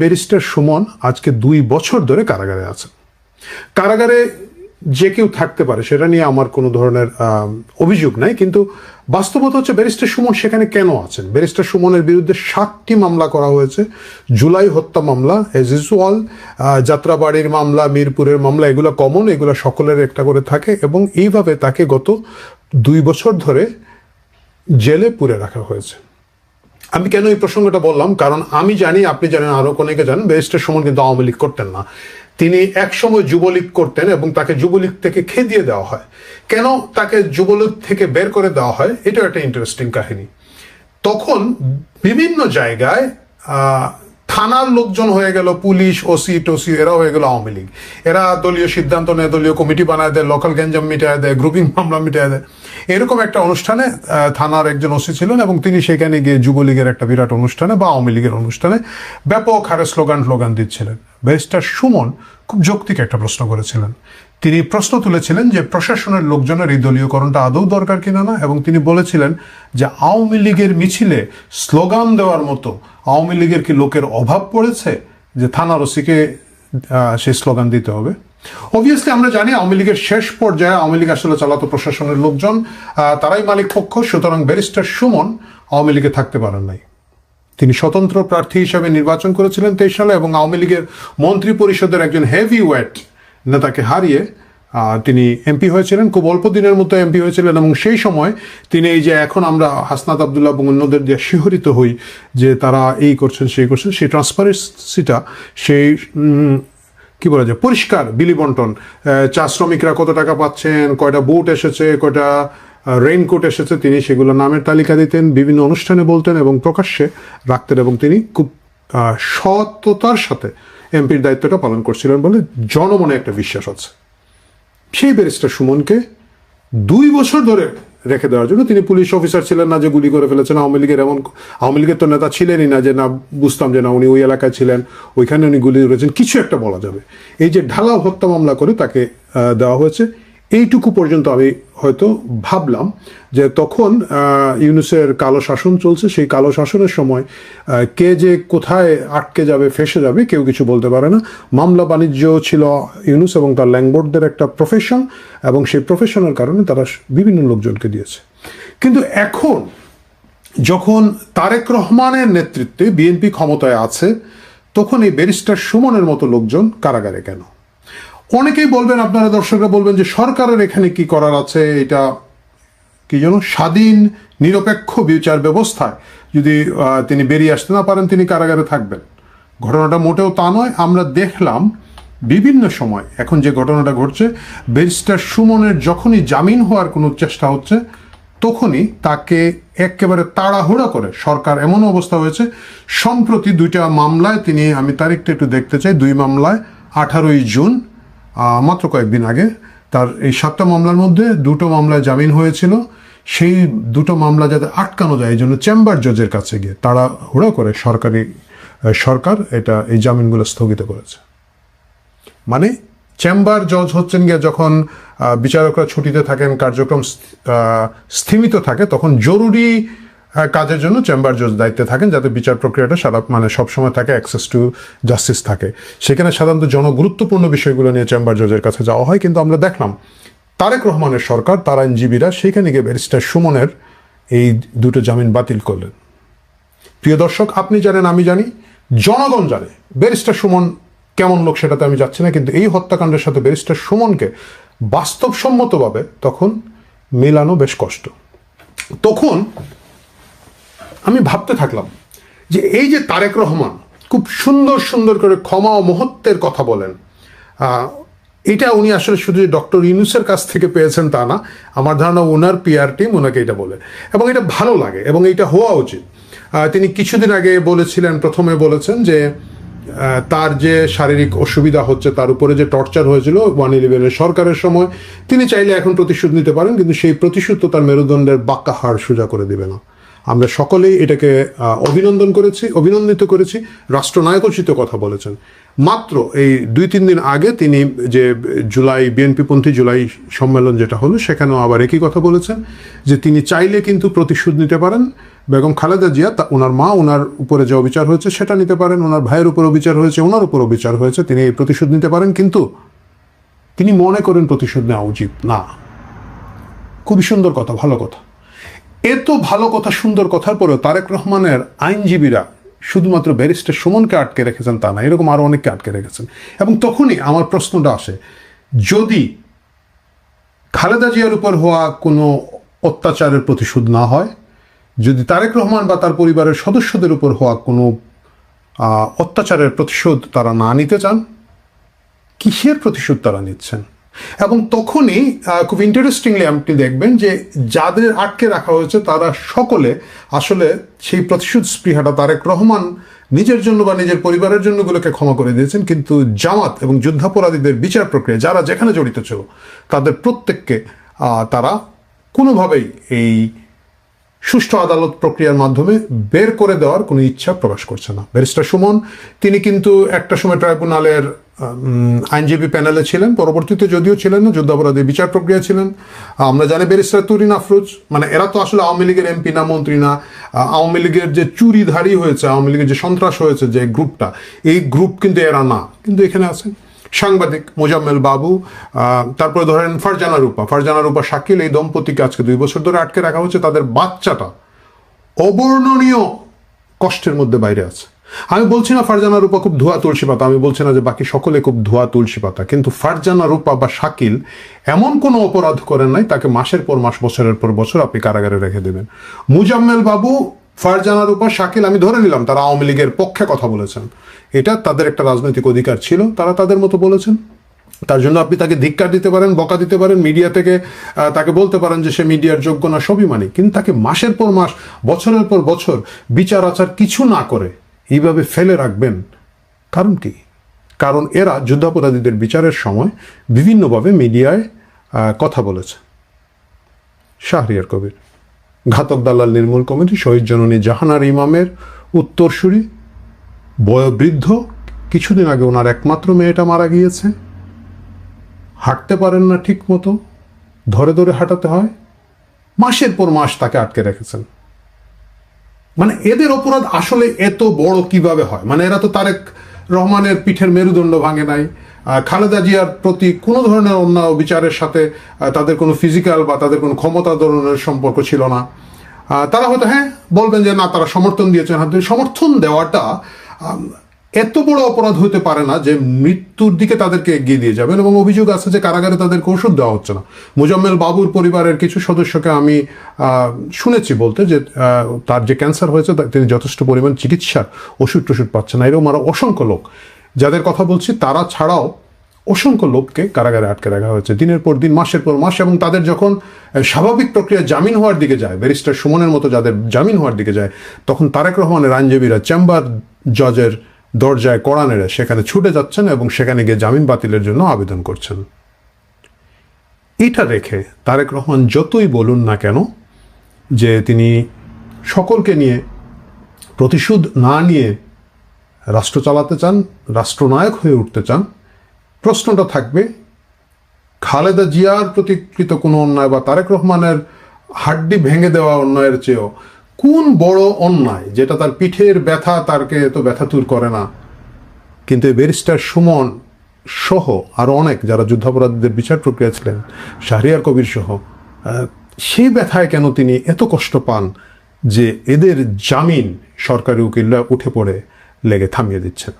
Barrister Suman আজকে 2 বছর ধরে কারাগারে আছেন। কারাগারে যে কেউ থাকতে পারে, সেটা নিয়ে আমার কোনো ধরনের অভিযোগ নাই, কিন্তু বাস্তবতা হচ্ছে ব্যারিস্টার সুমন সেখানে কেন আছেন। ব্যারিস্টার সুমনের বিরুদ্ধে 7টি মামলা করা হয়েছে। জুলাই হত্যা মামলা, এজ ইউজুয়াল যাত্রাবাড়ির মামলা, মিরপুরের মামলা, এগুলো কমন, এগুলো সকলের একটা করে থাকে, এবং এইভাবে তাকে গত 2 বছর ধরে জেলে পুরে রাখা হয়েছে। আমি কেন এই প্রসঙ্গটা বললাম, কারণ আমি জানি, আপনি জানেন, আরো অনেকে জানেন, ব্যারিস্টার সুমন কিন্তু আওয়ামী লীগ করতেন না। তিনি একসময় যুবলীগ করতেন এবং তাকে যুবলীগ থেকে খেদিয়ে দেওয়া হয়। কেন তাকে যুবলীগ থেকে বের করে দেওয়া হয়, এটাও একটা ইন্টারেস্টিং কাহিনী। তখন বিভিন্ন জায়গায় থানার লোকজন হয়ে গেল পুলিশ, ওসি টোসি, এরা হয়ে গেল আওয়ামী লীগ। এরা দলীয় সিদ্ধান্ত নেয়, দলীয় কমিটি বানায় দেয়, লোকাল গ্যাঞ্জাম মিটায় দেয়, গ্রুপিং মামলা মিটায় দেয়। এরকম একটা অনুষ্ঠানে থানার একজন ওসি ছিলেন এবং তিনি সেখানে গিয়ে যুবলীগের একটা বিরাট অনুষ্ঠানে বা আওয়ামী লীগের অনুষ্ঠানে ব্যাপক হারে স্লোগান দিচ্ছিলেন। ব্যারিস্টার সুমন খুব যৌক্তিক একটা প্রশ্ন করেছিলেন। তিনি প্রশ্ন তুলেছিলেন যে প্রশাসনের লোকজনের এই দলীয়করণটা আদৌ দরকার কিনা না, এবং তিনি বলেছিলেন যে আওয়ামী লীগের মিছিলে স্লোগান দেওয়ার মতো আওয়ামী লীগের কি লোকের অভাব পড়েছে যে থানার ওসিকে সেই স্লোগান দিতে হবে। অবভিয়াসলি আমরা জানি আওয়ামী লীগের শেষ পর্যায়ে আওয়ামী লীগ আসলে চালাতো প্রশাসনের লোকজন, তারাই মালিক পক্ষ। সুতরাং ব্যারিস্টার সুমন আওয়ামী লীগে থাকতে পারেন নাই। তিনি স্বতন্ত্র প্রার্থী হিসাবে নির্বাচন করেছিলেন 23 সালে এবং আওয়ামী লীগের মন্ত্রী পরিষদের একজন হেভি ওয়েট নেতাকে হারিয়ে তিনি এমপি হয়েছিলেন। খুব অল্প দিনের মতো এমপি হয়েছিলেন, এবং সেই সময় তিনি এই যে এখন আমরা হাসনাত আবদুল্লাহ এবং অন্যদের দিয়ে শিহরিত হই যে তারা এই করছেন সেই করছেন, সেই ট্রান্সপারেন্সিটা, সেই কি বলা যায় পরিষ্কার বিলি বন্টন, চা শ্রমিকরা কত টাকা পাচ্ছেন, কয়টা বুট এসেছে, কয়টা রেইনকোট এসেছে, তিনি সেগুলো নামের তালিকা দিতেন, বিভিন্ন অনুষ্ঠানে বলতেন এবং প্রকাশ্যে রাখতেন, এবং তিনি খুব সততার সাথে এমপির দায়িত্বটা পালন করছিলেন বলে জনমনে একটা বিশ্বাস আছে। সেই ব্যারিস্টার সুমনকে 2 বছর ধরে রেখে দেওয়ার জন্য, তিনি পুলিশ অফিসার ছিলেন না যে গুলি করে ফেলেছেন আওয়ামী লীগের, এমন আওয়ামী লীগের তো নেতা ছিলেনই না যে না বুঝতাম যে না উনি ওই এলাকায় ছিলেন, ওইখানে উনি গুলি করেছেন, কিছু একটা বলা যাবে। এই যে ঢালাও হত্যা মামলা করে তাকে দেওয়া হয়েছে, এইটুকু পর্যন্ত আমি হয়তো ভাবলাম যে তখন ইউনূসের কালো শাসন চলছে, সেই কালো শাসনের সময় কে যে কোথায় আটকে যাবে, ফেসে যাবে, কেউ কিছু বলতে পারে না। মামলা বাণিজ্য ছিল ইউনূস এবং তার ল্যান্ডবোর্ডদের একটা প্রফেশন, এবং সেই প্রফেশনের কারণে তারা বিভিন্ন লোকজনকে দিয়েছে। কিন্তু এখন যখন তারেক রহমানের নেতৃত্বে বিএনপি ক্ষমতায় আছে, তখন এই ব্যারিস্টার সুমনের মতো লোকজন কারাগারে কেন? অনেকেই বলবেন, আপনারা দর্শকরা বলবেন যে সরকারের এখানে কি করার আছে, এটা কি যেন স্বাধীন নিরপেক্ষ বিচার ব্যবস্থায় যদি তিনি বেরিয়ে আসতে না পারেন তিনি কারাগারে থাকবেন। ঘটনাটা মোটেও তা নয়। আমরা দেখলাম বিভিন্ন সময় এখন যে ঘটনাটা ঘটছে, ব্যারিস্টার সুমনের যখনই জামিন হওয়ার কোনো চেষ্টা হচ্ছে তখনই তাকে একেবারে তাড়াহুড়া করে সরকার, এমন অবস্থা হয়েছে সম্প্রতি 2টা মামলায় তিনি, আমি তারিখটা একটু দেখতে চাই, 2 মামলায় 18ই জুন মাত্র কয়েকদিন আগে তার এই 7টা মামলার মধ্যে 2টো মামলায় জামিন হয়েছিল। সেই 2টো মামলা যাতে আটকানো যায় এই জন্য চেম্বার জজের কাছে গিয়ে তাড়াহুড়া করে সরকার এই জামিনগুলো স্থগিত করেছে। মানে চেম্বার জজ হচ্ছেন গিয়ে যখন বিচারকরা ছুটিতে থাকেন, কার্যক্রম স্থিমিত থাকে, তখন জরুরি কাজের জন্য চেম্বার জজ দায়িত্বে থাকেন যাতে বিচার প্রক্রিয়াটা সবসময় থাকে, অ্যাক্সেস টু জাস্টিস থাকে। সেখানে সাধারণত জনগুরুত্বপূর্ণ বিষয়গুলো নিয়ে চেম্বার জজের কাছে যাওয়া হয়। কিন্তু আমরা দেখলাম তারেক রহমানের সরকার, তার আইনজীবীরা সেখানে গিয়ে ব্যারিস্টার সুমনের এই 2টো জামিন বাতিল করলেন। প্রিয় দর্শক, আপনি জানেন, আমি জানি, জনগণ জানে ব্যারিস্টার সুমন কেমন লোক, সেটাতে আমি যাচ্ছি না, কিন্তু এই হত্যাকাণ্ডের সাথে ব্যারিস্টার সুমনকে বাস্তবসম্মতভাবে তখন মেলানো বেশ কষ্ট। তখন আমি ভাবতে থাকলাম যে এই যে তারেক রহমান খুব সুন্দর করে ক্ষমা ও মহত্বের কথা বলেন, এটা উনি আসলে শুধু ডক্টর ইউনূসের কাছ থেকে পেয়েছেন তা না, আমার ধারণা ওনার পিআর টিম ওনাকে এটা বলে, এবং এটা ভালো লাগে এবং এটা হওয়া উচিত। তিনি কিছুদিন আগে প্রথমে বলেছেন যে তার যে শারীরিক অসুবিধা হচ্ছে, তার উপরে যে টর্চার হয়েছিল 111 সরকারের সময়, তিনি চাইলে এখন প্রতিশোধ নিতে পারেন, কিন্তু সেই প্রতিশোধ তো তার মেরুদণ্ডের বাঁকা হাড় সোজা করে দেবে না। আমরা সকলেই এটাকে অভিনন্দিত করেছি। রাষ্ট্রনায়কোচিত কথা বলেছেন। মাত্র এই 2-3 দিন আগে তিনি যে বিএনপিপন্থী জুলাই সম্মেলন যেটা হলো, সেখানেও আবার একই কথা বলেছেন যে তিনি চাইলে কিন্তু প্রতিশোধ নিতে পারেন, বেগম খালেদা জিয়া ওনার মা ওনার উপরে যে অবিচার হয়েছে সেটা নিতে পারেন, ওনার ভাইয়ের উপর অবিচার হয়েছে, ওনার উপর অবিচার হয়েছে, তিনি এই প্রতিশোধ নিতে পারেন, কিন্তু তিনি মনে করেন প্রতিশোধ নেওয়া উচিত না। খুবই সুন্দর কথা, ভালো কথা। এত ভালো কথা, সুন্দর কথার পরেও তারেক রহমানের আইনজীবীরা শুধুমাত্র ব্যারিস্টার সুমনকে আটকে রেখেছেন তা না, এরকম আরো অনেককে আটকে রেখেছেন। এবং তখনই আমার প্রশ্নটা আসে, যদি খালেদা জিয়ার উপর হওয়া কোনো অত্যাচারের প্রতিশোধ না হয়, যদি তারেক রহমান বা তার পরিবারের সদস্যদের উপর হওয়া কোনো অত্যাচারের প্রতিশোধ তারা না নিতে চান, কিসের প্রতিশোধ তারা নিচ্ছেন? এবং তখনই খুব ইন্টারেস্টিংলি আপনি দেখবেন যে যাদের আটকে রাখা হয়েছে তারা সকলে আসলে সেই প্রতিশোধ স্পৃহাটা তারেক রহমান নিজের জন্য বা নিজের পরিবারের জন্য গুলোকে ক্ষমা করে দিয়েছেন, কিন্তু জামাত এবং যুদ্ধাপরাধীদের বিচার প্রক্রিয়া যারা যেখানে জড়িত ছিল তাদের প্রত্যেককে তারা কোনোভাবেই এই সুষ্ঠু আদালত প্রক্রিয়ার মাধ্যমে বের করে দেওয়ার কোনো ইচ্ছা প্রকাশ করছে না। ব্যারিস্টার সুমন তিনি কিন্তু একটা সময় ট্রাইব্যুনালের আইনজীবী প্যানেলে ছিলেন, পরবর্তীতে যদিও ছিলেন না, যুদ্ধাপরাধী বিচার প্রক্রিয়া ছিলেন। আমরা জানি ব্যারিস্টার তুরিন আফরোজ, মানে এরা তো আসলে আওয়ামী লীগের এমপি না, মন্ত্রী না। আওয়ামী লীগের যে চুরিধারী হয়েছে, আওয়ামী লীগের যে সন্ত্রাস হয়েছে যে গ্রুপটা, এই গ্রুপ কিন্তু এরা না, কিন্তু এখানে আছেন সাংবাদিক মোজাম্মেল বাবু, তারপরে ধরেন ফারজানা রূপা শাকিল, এই দম্পতিকে আজকে 2 বছর ধরে আটকে রাখা হচ্ছে। তাদের বাচ্চাটা অবর্ণনীয় কষ্টের মধ্যে বাইরে আছে। আমি বলছি না ফারজানা রূপা খুব ধোয়া তুলসী পাতা, আমি বলছি না যে বাকি সকলে খুব ধোয়া তুলসী পাতা, কিন্তু ফারজানা রূপা বা শাকিল এমন কোনো অপরাধ করেন নাই তাকে মাসের পর মাস, বছরের পর বছর আপনি কারাগারে রেখে দেবেন। মুজাম্মেল বাবু, ফারজানা রূপা, শাকিল, আমি ধরে নিলাম তারা আওয়ামী লীগের পক্ষে কথা বলেছেন, এটা তাদের একটা রাজনৈতিক অধিকার ছিল, তারা তাদের মতো বলেছেন। তার জন্য আপনি তাকে ধিক্কার দিতে পারেন, বকা দিতে পারেন, মিডিয়া থেকে তাকে বলতে পারেন যে সে মিডিয়ার যোগ্য না, সবই মানি, কিন্তু তাকে মাসের পর মাস, বছরের পর বছর বিচার আচার কিছু না করে এইভাবে ফেলে রাখবেন, কারণ কি? কারণ এরা যুদ্ধাপরাধীদের বিচারের সময় বিভিন্নভাবে মিডিয়ায় কথা বলেছে। শাহরিয়ার কবির, ঘাতক দালাল নির্মূল কমিটি, শহীদ জননী জাহানার ইমামের উত্তরসূরি, বয়োবৃদ্ধ, কিছুদিন আগে ওনার একমাত্র মেয়েটা মারা গিয়েছে, হাঁটতে পারেন না ঠিক মতো, ধরে ধরে হাঁটাতে হয়, মাসের পর মাস তাকে আটকে রেখেছেন। মানে এদের অপরাধ আসলে এত বড় কিভাবে হয়? মানে এরা তো তারেক রহমানের পিঠের মেরুদণ্ড ভাঙে নাই, খালেদা জিয়ার প্রতি কোনো ধরনের অন্যায় বিচারের সাথে তাদের কোনো ফিজিক্যাল বা তাদের কোনো ক্ষমতা ধরনের সম্পর্ক ছিল না। তারা হয়তো হ্যাঁ বলবেন যে না তারা সমর্থন দিয়েছেন, সমর্থন দেওয়াটা এত বড় অপরাধ হতে পারে না যে মৃত্যুর দিকে তাদেরকে এগিয়ে দিয়ে যাবেন। এবং অভিযোগ আছে যে কারাগারে তাদেরকে ওষুধ দেওয়া হচ্ছে না। মোজাম্মেল বাবুর পরিবারের কিছু সদস্যকে আমি শুনেছি বলতে যে তার যে ক্যান্সার হয়েছে তিনি যথেষ্ট পরিমাণ চিকিৎসার ওষুধ টষুধ পাচ্ছেন না। এরকম আরো অসংখ্য লোক যাদের কথা বলছি, তারা ছাড়াও অসংখ্য লোককে কারাগারে আটকে রাখা হয়েছে দিনের পর দিন, মাসের পর মাস। এবং তাদের যখন স্বাভাবিক প্রক্রিয়া জামিন হওয়ার দিকে যায়, ব্যারিস্টার সুমনের মতো যাদের জামিন হওয়ার দিকে যায়, তখন তারেক রহমানের আইনজীবীরা চেম্বার জজের দরজায় কড়া নেড়ে সেখানে ছুটে যাচ্ছেন এবং সেখানে গিয়ে জামিন বাতিলের জন্য আবেদন করছেন। এটা রেখে তারেক রহমান যতই বলুন না কেন যে তিনি সকলকে নিয়ে প্রতিশোধ না নিয়ে রাষ্ট্র চালাতে চান, রাষ্ট্রনায়ক হয়ে উঠতে চান, প্রশ্নটা থাকবে খালেদা জিয়ার প্রতিকৃত কোনো অন্যায় বা তারেক রহমানের হাড্ডি ভেঙে দেওয়া অন্যায়ের চেয়েও কোন বড় অন্যায় যেটা তার পিঠের ব্যথা তারকে এত ব্যথাতুর করে না? কিন্তু এই ব্যারিস্টার সুমন সহ আরো অনেক যারা যুদ্ধাপরাধীদের বিচার প্রক্রিয়া ছিলেন, শাহরিয়ার কবির সহ, সেই ব্যথায় কেন তিনি এত কষ্ট পান যে এদের জামিন সরকারি উকিলরা উঠে পড়ে লেগে থামিয়ে দিচ্ছেন?